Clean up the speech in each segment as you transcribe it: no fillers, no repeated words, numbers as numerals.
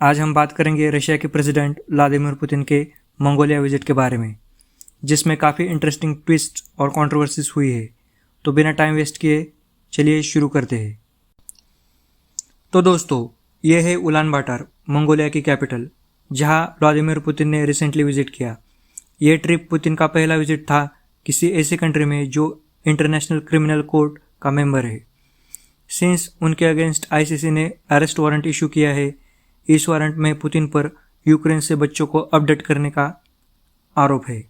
आज हम बात करेंगे रशिया के प्रेसिडेंट व्लादिमीर पुतिन के मंगोलिया विजिट के बारे में, जिसमें काफ़ी इंटरेस्टिंग ट्विस्ट और कंट्रोवर्सीज हुई है। तो बिना टाइम वेस्ट किए चलिए शुरू करते हैं। तो दोस्तों, ये है उलान बाटर, मंगोलिया की कैपिटल, जहां व्लादिमीर पुतिन ने रिसेंटली विजिट किया। ये ट्रिप पुतिन का पहला विजिट था किसी ऐसे कंट्री में जो इंटरनेशनल क्रिमिनल कोर्ट का मेंबर है। सिंस उनके अगेंस्ट आईसीसी ने अरेस्ट वारंट इशू किया है, इस वारंट में पुतिन पर यूक्रेन से बच्चों को अपडेट करने का आरोप है।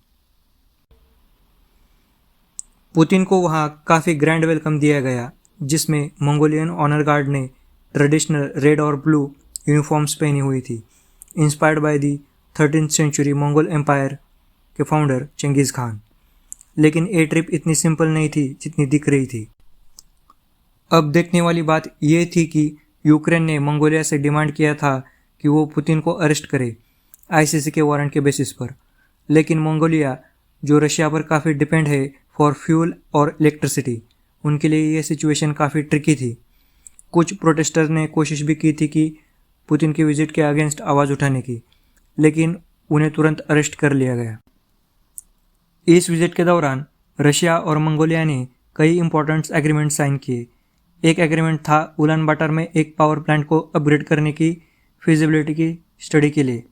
पुतिन को वहां काफ़ी ग्रैंड वेलकम दिया गया, जिसमें मंगोलियन ऑनर गार्ड ने ट्रेडिशनल रेड और ब्लू यूनिफॉर्म्स पहनी हुई थी, inspired by the 13th century Mongol empire के फाउंडर चंगेज़ खान। लेकिन ये ट्रिप इतनी सिंपल नहीं थी जितनी दिख रही थी। अब देखने वाली बात यह थी कि यूक्रेन ने मंगोलिया से डिमांड किया था कि वो पुतिन को अरेस्ट करे आईसीसी के वारंट के बेसिस पर, लेकिन मंगोलिया जो रशिया पर काफ़ी डिपेंड है फॉर फ्यूल और इलेक्ट्रिसिटी, उनके लिए ये सिचुएशन काफ़ी ट्रिकी थी। कुछ प्रोटेस्टर ने कोशिश भी की थी कि पुतिन के विजिट के अगेंस्ट आवाज़ उठाने की, लेकिन उन्हें तुरंत अरेस्ट कर लिया गया। इस विजिट के दौरान रशिया और मंगोलिया ने कई इंपॉर्टेंट एग्रीमेंट साइन किए। एक एग्रीमेंट था उलान बाटर में एक पावर प्लांट को अपग्रेड करने की फिजिबिलिटी की स्टडी के लिए।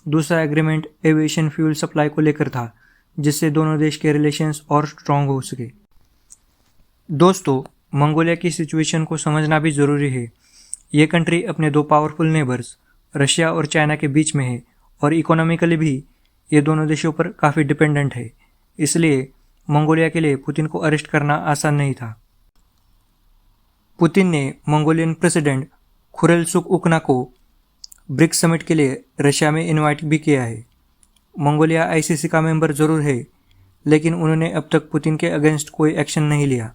दूसरा एग्रीमेंट एविएशन फ्यूल सप्लाई को लेकर था, जिससे दोनों देश के रिलेशंस और स्ट्रॉन्ग हो सके। दोस्तों, मंगोलिया की सिचुएशन को समझना भी ज़रूरी है। ये कंट्री अपने दो पावरफुल नेबर्स रशिया और चाइना के बीच में है, और इकोनॉमिकली भी ये दोनों देशों पर काफ़ी डिपेंडेंट है। इसलिए मंगोलिया के लिए पुतिन को अरेस्ट करना आसान नहीं था। पुतिन ने मंगोलियन प्रेसिडेंट खुरेलसुख-उकना को ब्रिक्स समिट के लिए रशिया में इनवाइट भी किया है। मंगोलिया आईसीसी का मेंबर ज़रूर है, लेकिन उन्होंने अब तक पुतिन के अगेंस्ट कोई एक्शन नहीं लिया।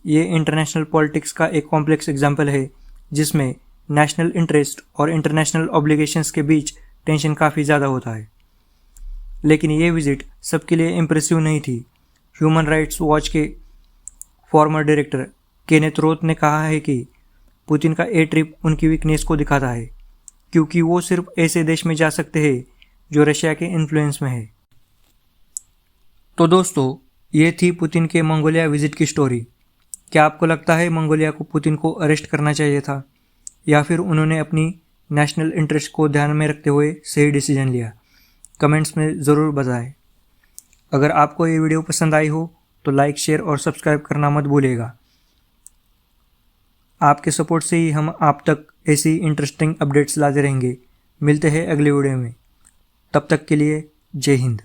ये इंटरनेशनल पॉलिटिक्स का एक कॉम्प्लेक्स एग्जाम्पल है, जिसमें नेशनल इंटरेस्ट और इंटरनेशनल ऑब्लिगेशंस के बीच टेंशन काफ़ी ज़्यादा होता है। लेकिन ये विजिट सबके लिए इम्प्रेसिव नहीं थी। ह्यूमन राइट्स वॉच के फॉर्मर डायरेक्टर केनेथ रोथ ने कहा है कि पुतिन का ये ट्रिप उनकी वीकनेस को दिखाता है, क्योंकि वो सिर्फ ऐसे देश में जा सकते हैं जो रशिया के इन्फ्लुएंस में है। तो दोस्तों, ये थी पुतिन के मंगोलिया विजिट की स्टोरी। क्या आपको लगता है मंगोलिया को पुतिन को अरेस्ट करना चाहिए था, या फिर उन्होंने अपनी नेशनल इंटरेस्ट को ध्यान में रखते हुए सही डिसीजन लिया? कमेंट्स में ज़रूर बताएं। अगर आपको ये वीडियो पसंद आई हो तो लाइक, शेयर और सब्सक्राइब करना मत भूलिएगा। आपके सपोर्ट से ही हम आप तक ऐसी इंटरेस्टिंग अपडेट्स लाते रहेंगे। मिलते हैं अगले वीडियो में, तब तक के लिए जय हिंद।